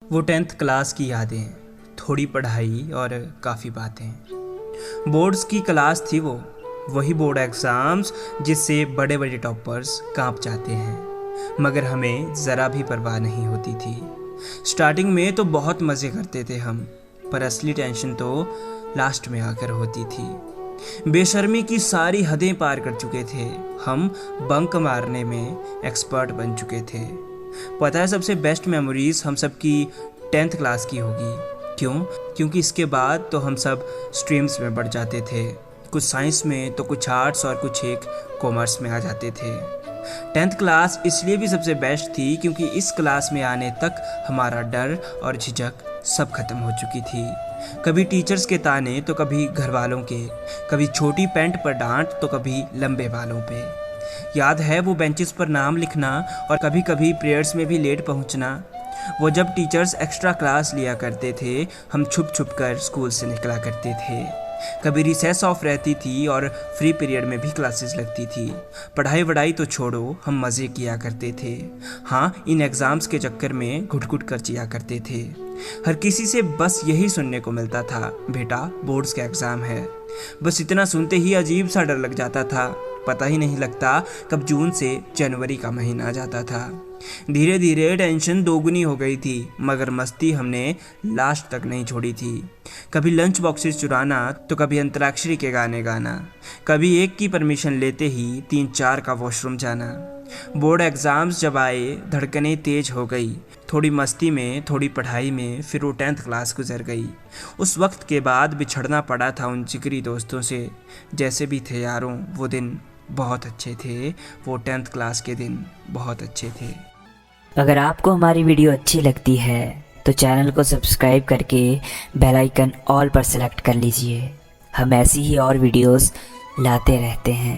वो 10th class की यादें, थोड़ी पढ़ाई और काफ़ी बातें। बोर्ड्स की क्लास थी वो, वही बोर्ड एग्ज़ाम्स जिससे बड़े बड़े टॉपर्स कांप जाते हैं, मगर हमें ज़रा भी परवाह नहीं होती थी। स्टार्टिंग में तो बहुत मज़े करते थे हम, पर असली टेंशन तो लास्ट में आकर होती थी। बेशर्मी की सारी हदें पार कर चुके थे हम, बंक मारने में एक्सपर्ट बन चुके थे। पता है सबसे बेस्ट मेमोरीज हम सब की 10th क्लास की होगी। क्यों? क्योंकि इसके बाद तो हम सब स्ट्रीम्स में बढ़ जाते थे, कुछ साइंस में तो कुछ आर्ट्स और कुछ एक कॉमर्स में आ जाते थे। 10th क्लास इसलिए भी सबसे बेस्ट थी क्योंकि इस क्लास में आने तक हमारा डर और झिझक सब खत्म हो चुकी थी। कभी टीचर्स के ताने तो कभी घर वालों के, कभी छोटी पैंट पर डांट तो कभी लंबे बालों पे। याद है वो बेंचेस पर नाम लिखना और कभी कभी प्रेयर्स में भी लेट पहुंचना। वो जब टीचर्स एक्स्ट्रा क्लास लिया करते थे, हम छुप छुप कर स्कूल से निकला करते थे। कभी रिसेस ऑफ रहती थी और फ्री पीरियड में भी क्लासेस लगती थी। पढ़ाई वढ़ाई तो छोड़ो, हम मज़े किया करते थे। हाँ, इन एग्ज़ाम्स के चक्कर में घुट घुट कर जिया करते थे। हर किसी से बस यही सुनने को मिलता था, बेटा बोर्ड्स का एग्ज़ाम है। बस इतना सुनते ही अजीब सा डर लग जाता था। पता ही नहीं लगता कब जून से जनवरी का महीना आ जाता था। धीरे धीरे टेंशन दोगुनी हो गई थी, मगर मस्ती हमने लास्ट तक नहीं छोड़ी थी। कभी लंच बॉक्सेस चुराना तो कभी अंतराक्षरी के गाने गाना, कभी एक की परमिशन लेते ही 3-4 का वॉशरूम जाना। बोर्ड एग्ज़ाम्स जब आए, धड़कनें तेज हो गई। थोड़ी मस्ती में, थोड़ी पढ़ाई में, फिर वो 10th क्लास गुजर गई। उस वक्त के बाद बिछड़ना पड़ा था उन जिगरी दोस्तों से। जैसे भी थे यारों, वो दिन बहुत अच्छे थे, वो 10th क्लास के दिन बहुत अच्छे थे। अगर आपको हमारी वीडियो अच्छी लगती है तो चैनल को सब्सक्राइब करके बेल आइकन ऑल पर सेलेक्ट कर लीजिए। हम ऐसी ही और वीडियोस लाते रहते हैं।